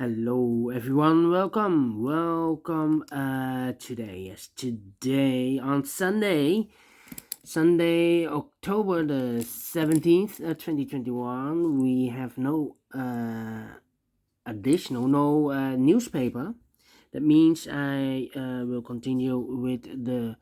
Hello everyone, welcome today on Sunday October the 17th 2021. We have no newspaper. That means I will continue with the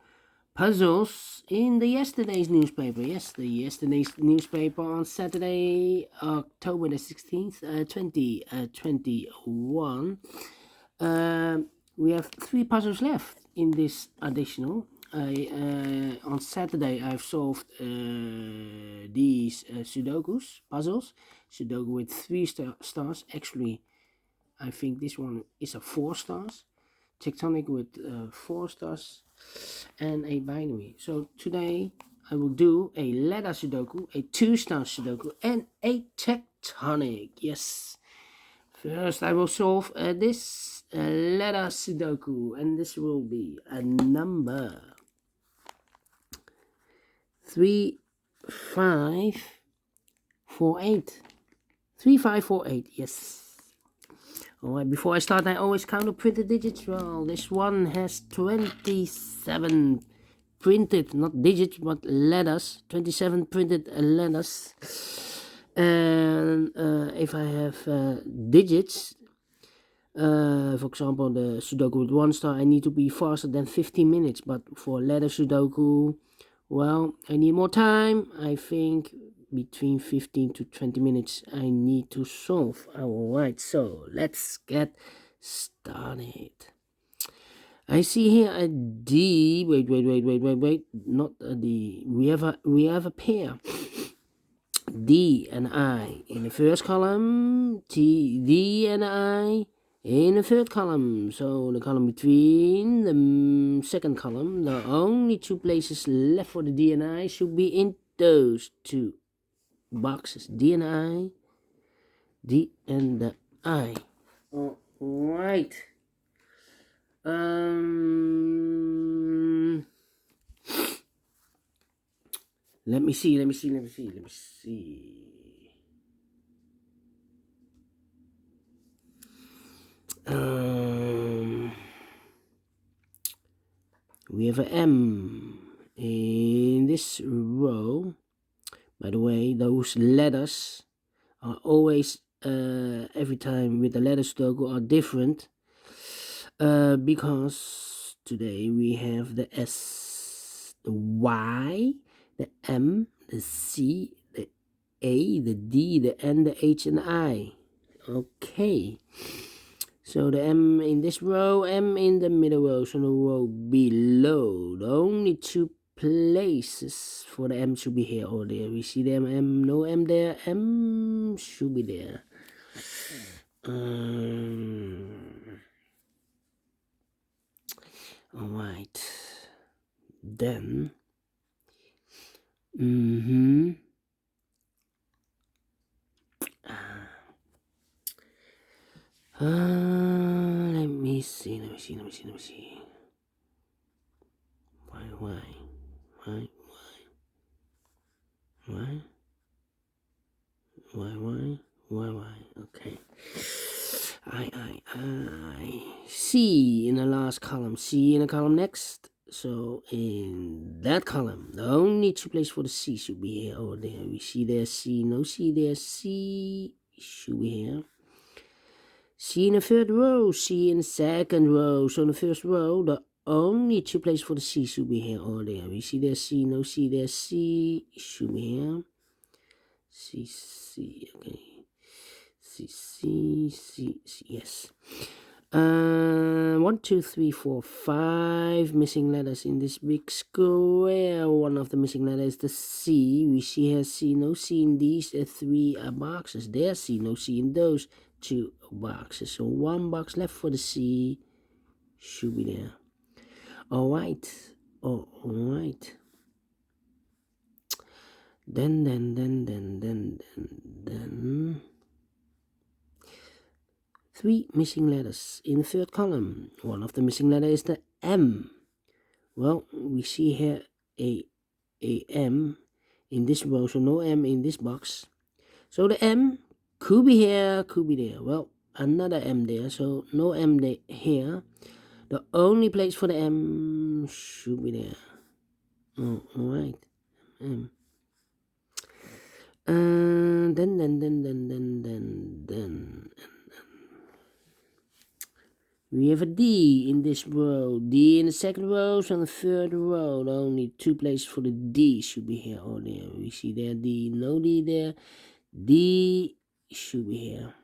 puzzles in the yesterday's newspaper. Yes, the yesterday's newspaper on Saturday, October the 16th, 2021. We have three puzzles left in this additional. On Saturday I've solved these puzzles. Sudoku with three stars. Actually, I think this one is a 4 stars. Tectonic with 4 stars and a binary. So today I will do a letter Sudoku, a 2-star Sudoku, and a tectonic. Yes. First I will solve this letter Sudoku, and this will be a number 3548. 3548. Yes. Alright, before I start, I always count the printed digits. Well, this one has 27 printed, not digits, but letters. 27 printed letters. And if I have digits, for example, the Sudoku with 1 star, I need to be faster than 15 minutes. But for letter Sudoku, well, I need more time. I think between 15 to 20 minutes I need to solve. Alright, so let's get started. I see here a D. Wait. Not a D. We have a pair. D and I in the first column. D and I in the third column. So the column between the second column, the only 2 places left for the D and I should be in those 2 boxes. D and I. D and the I. Alright. Let me see. We have an M in this row. By the way, those letters are always every time with the letter Sudoku are different, because today we have the S, the Y, the M, the C, the A, the D, the N, the H, and the I. Okay. So the M in this row, M in the middle row, so the row below. The only 2 places for the M should be here or there. We see the M, no M there. M should be there. Alright. Then. Let me see. Why? Okay. I. C in the last column. C in the column next. So in that column, the only 2 places for the C should be here or there. We see there C, no C there. C should be here. C in the third row, C in the second row. So in the first row, the only 2 places for the C should be here or there. We see there C, no C there. C should be here. C, okay. C, yes. 1, 2, 3, 4, 5 missing letters in this big square. One of the missing letters is the C. We see here C, no C in these 3 boxes. There C, no C in those 2 boxes. So 1 box left for the C should be there. Alright. Then 3 missing letters in the third column. One of the missing letters is the M. Well, we see here a M in this row, so no M in this box. So the M could be here, could be there. Well, another M there, so no M here. The only place for the M should be there. Oh, alright. M. Then we have a D in this row. D in the second row, so on the third row, only two places for the D should be here or there. We see there D, no D there. D should be here.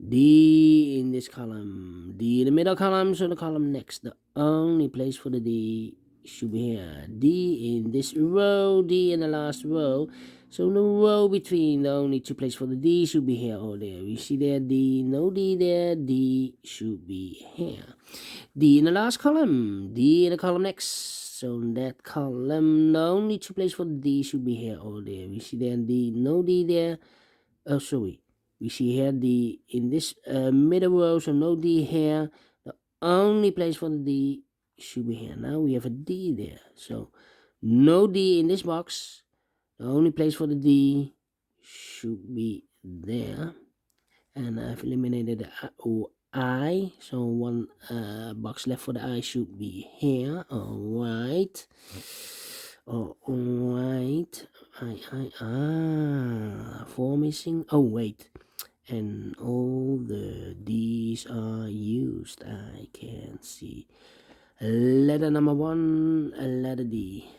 D in this column. D in the middle column, so the column next. The only place for the D should be here. D in this row, D in the last row. So the row between, the only two places for the D should be here or there. We see there D, no D there, D should be here. D in the last column, D in the column next. So in that column, the only two places for the D should be here or there. We see there D, no D there. Oh, sorry. We see here D in this middle row, so no D here. The only place for the D should be here. Now we have a D there. So no D in this box. The only place for the D should be there. And I've eliminated the I. So one box left for the I should be here. Alright. Alright. Four missing. Oh, wait. And all the D's are used. I can see. Letter number 1, letter D.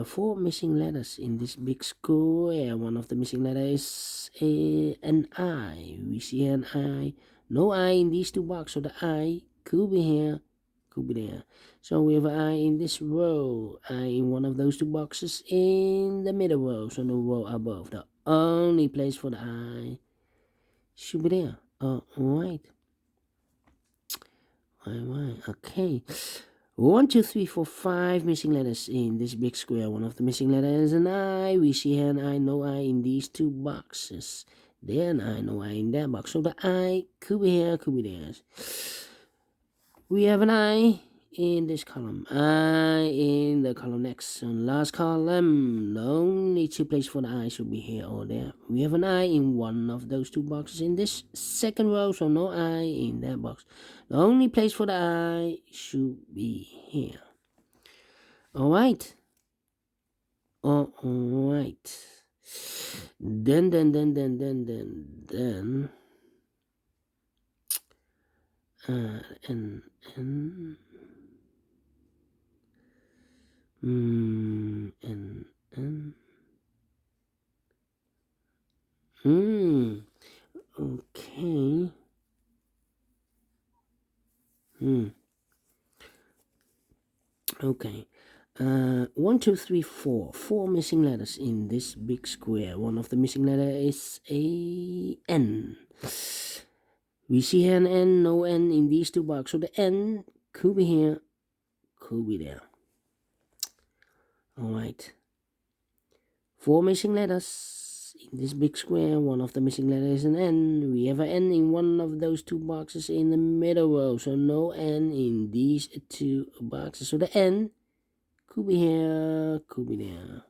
Four missing letters in this big square. One of the missing letters is an I. We see an I. No I in these two boxes. So the I could be here, could be there. So we have an I in this row. I in one of those two boxes in the middle row. So no row above. The only place for the I should be there. Alright. Okay. 1, 2, 3, 4, 5 missing letters in this big square. One of the missing letters is an I. We see here an I, no I in these two boxes. There an I, no I in that box. So the I could be here, could be there. We have an I in this column. I in the column next. And last column, the only two places for the I should be here or there. We have an I in one of those two boxes in this second row, so no I in that box. The only place for the I should be here. Alright. Alright. Then. Okay. Okay. 1, 2, 3, 4. 4 missing letters in this big square. One of the missing letters is a N. We see here an N, no N in these two boxes. So the N could be here, could be there. Alright. 4 missing letters in this big square. One of the missing letters is an N. We have an N in one of those two boxes in the middle row. So no N in these two boxes. So the N could be here, could be there.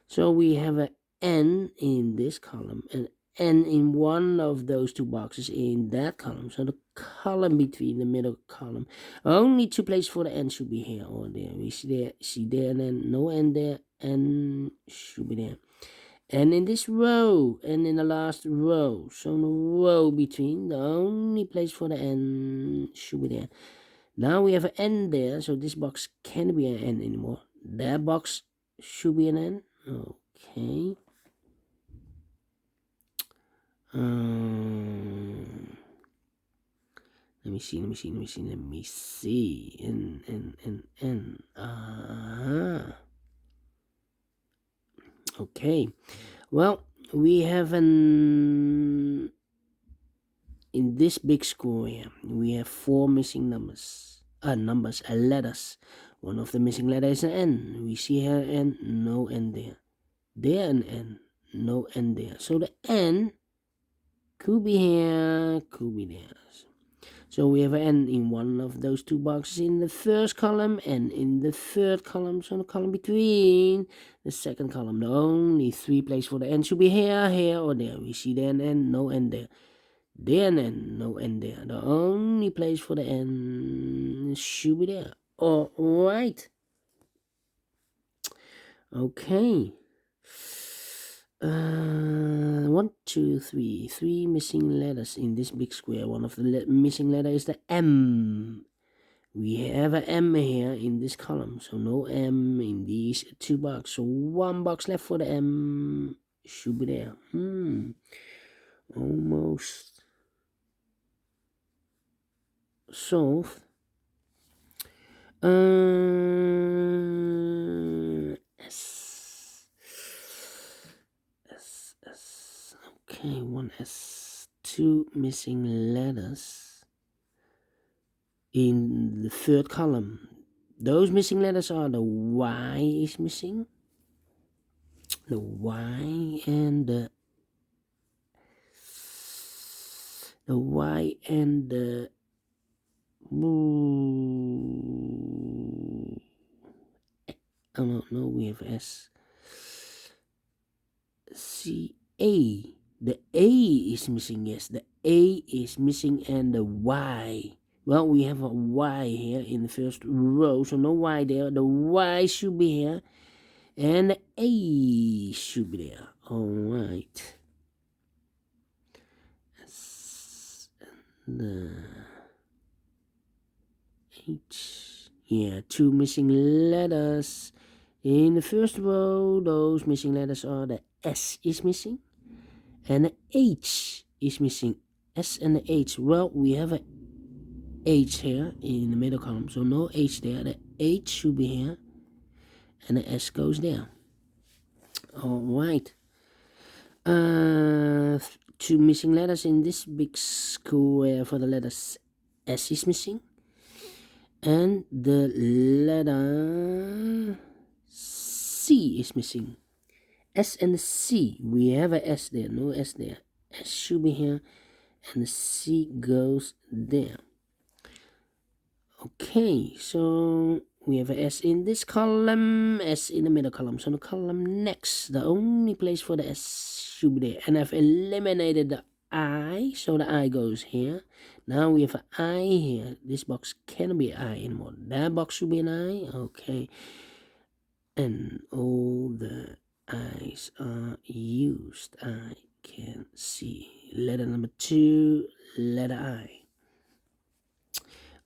So we have an N in this column and N in one of those two boxes in that column. So the column between the middle column. Only two places for the N should be here or there. We see there and then no N there. N should be there. And in this row and in the last row. So the row between, the only place for the N should be there. Now we have an N there, so this box can't be an N anymore. That box should be an N. Okay. Let me see. N. Okay. Well, we have in this big square, we have 4 missing letters. One of the missing letters is an N. We see here N, no N there. There an N, no N there. So the N could be here, could be there. So we have an N in one of those two boxes in the first column and in the third column. So the column between the second column, the only three places for the N should be here, here, or there. We see there an N, no N there. There an N, no N there. The only place for the N should be there. Alright. Okay. 1, 2, 3. 3 missing letters in this big square. One of the missing letter is the M. We have an M here in this column, so no M in these two boxes. So one box left for the M should be there. Almost solved. S. Okay, one S. 2 missing letters in the third column. Those missing letters are the Y is missing, the Y and the Y and the oh no, we have S. C A. The A is missing. Yes, the A is missing and the Y. Well, we have a Y here in the first row, so no Y there. The Y should be here, and the A should be there. All right. The H. Yeah, 2 missing letters in the first row. Those missing letters are the S is missing and the H is missing. S and the H. Well, we have a H here in the middle column, so no H there. The H should be here and the S goes there. All right. 2 missing letters in this big square for the letters. S is missing and the letter C is missing. S and C, we have a S there, no S there. S should be here and the C goes there. Okay, so we have a S in this column, S in the middle column. So the column next, the only place for the S should be there. And I've eliminated the I, so the I goes here. Now we have an I here. This box cannot be I anymore. That box should be an I. Okay. And all the I's are used. I can see. Letter number 2, letter I.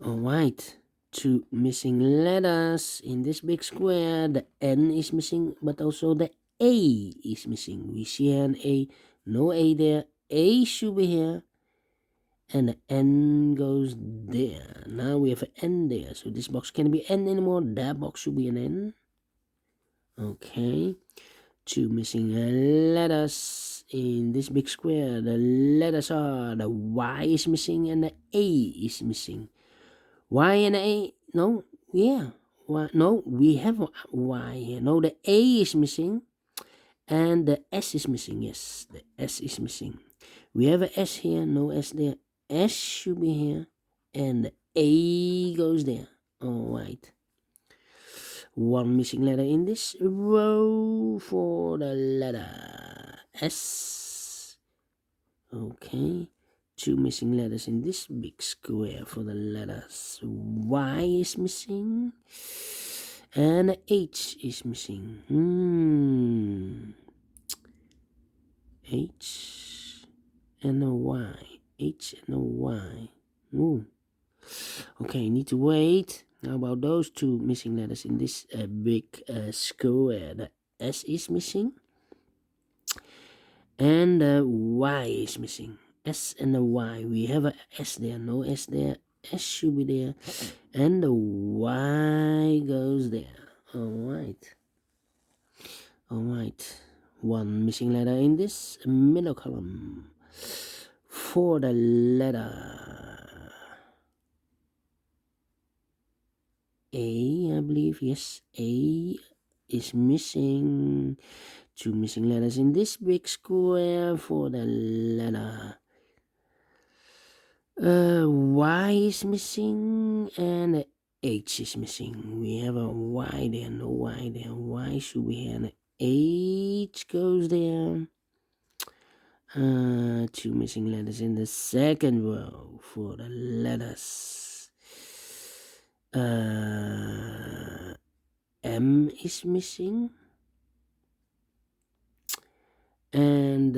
Alright. 2 missing letters in this big square. The N is missing, but also the A is missing. We see an A. No A there. A should be here. And the N goes there. Now we have an N there. So this box can't be N anymore. That box should be an N. Okay. 2 missing letters in this big square. The letters are the Y is missing and the A is missing. Y and A. No. Yeah. Y, no. We have a Y here. No. The A is missing. And the S is missing. Yes. The S is missing. We have a S here. No S there. S should be here. And the A goes there. Alright. 1 missing letter in this row for the letter S. Okay. 2 missing letters in this big square for the letters. Y is missing. And H is missing. H and a Y. H and a Y. Ooh. Okay, need to wait. How about those 2 missing letters in this big square? The S is missing. And the Y is missing. S and the Y. We have a S there. No S there. S should be there. And the Y goes there. Alright. Alright. 1 missing letter in this middle column. For the letter A, I believe. Yes, A is missing. 2 missing letters in this big square for the letter Y is missing and a H is missing. We have a Y there, no Y there. Y should be here and a H goes there. Two missing letters in the second row for the letters. M is missing. And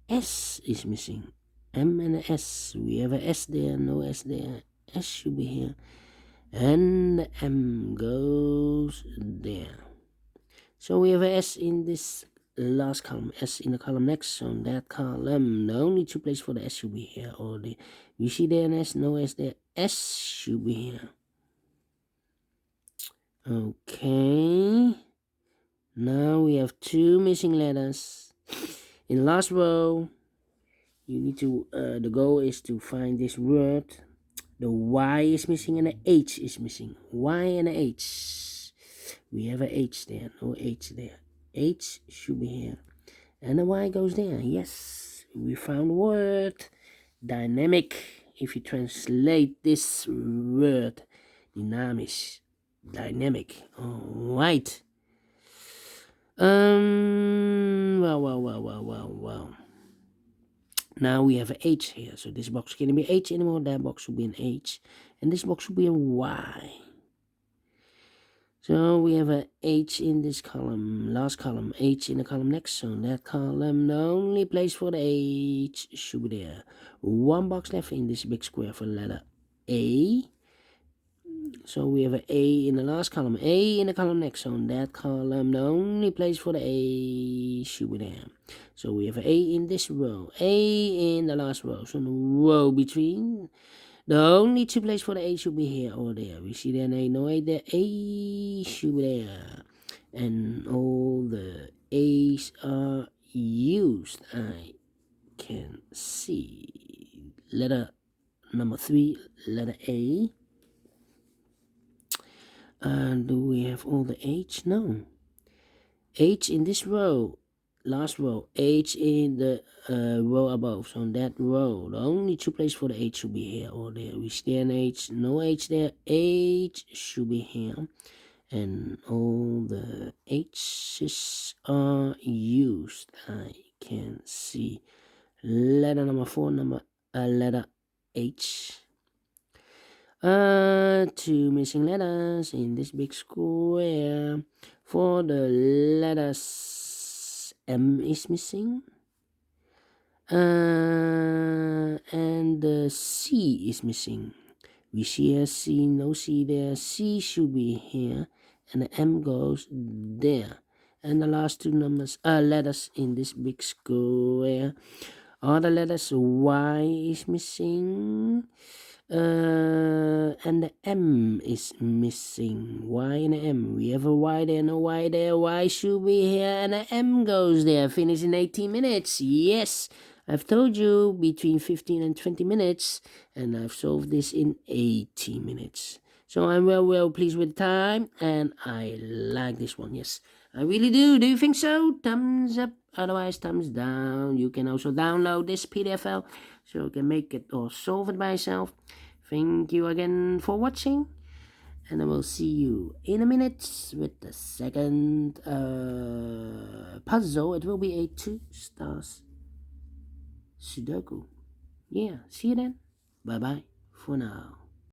S is missing. M and a S. We have a S there, no S there. S should be here. And the M goes there. So we have a S in this last column, S in the column next. So in that column, the only two places for the S should be here or there. You see there an S, no S there. S should be here. Okay. Now we have two missing letters. In the last row, you need to, the goal is to find this word. The Y is missing and the H is missing. Y and a H. We have a H there, no H there. H should be here. And the Y goes there. Yes, we found the word. Dynamic. If you translate this word, dynamisch, dynamic. Alright. Well. Now we have an H here. So this box can't be H anymore. That box will be an H. And this box will be a Y. So we have a H in this column. Last column. H in the column next. So in that column, the only place for the H should be there. One box left in this big square for the letter A. So we have an A in the last column, A in the column next. So in that column, the only place for the A should be there. So we have an A in this row, A in the last row. So in the row between, the only two places for the A should be here or there. We see there, no A there, A should be there. And all the A's are used. I can see. Letter number 3, letter A. Do we have all the H? No. H in this row, last row. H in the row above. So in that row, the only two places for the H should be here or there. We see an H, no H there. H should be here. And all the H's are used. I can see. Letter number 4, letter H. Two missing letters in this big square. For the letters, M is missing. And the C is missing. We see a C, no C there. C should be here. And the M goes there. And the last two letters in this big square are the letters Y is missing. And the M is missing. Y and the M. We have a Y there, no Y there. Y should be here, and the M goes there. Finish in 18 minutes. Yes, I've told you between 15 and 20 minutes, and I've solved this in 18 minutes. So I'm well pleased with the time, and I like this one. Yes, I really do. Do you think so? Thumbs up. Otherwise, thumbs down. You can also download this PDF file so you can make it or solve it by yourself. Thank you again for watching, and I will see you in a minute with the second puzzle. It will be a 2 stars Sudoku. Yeah, see you then. Bye bye for now.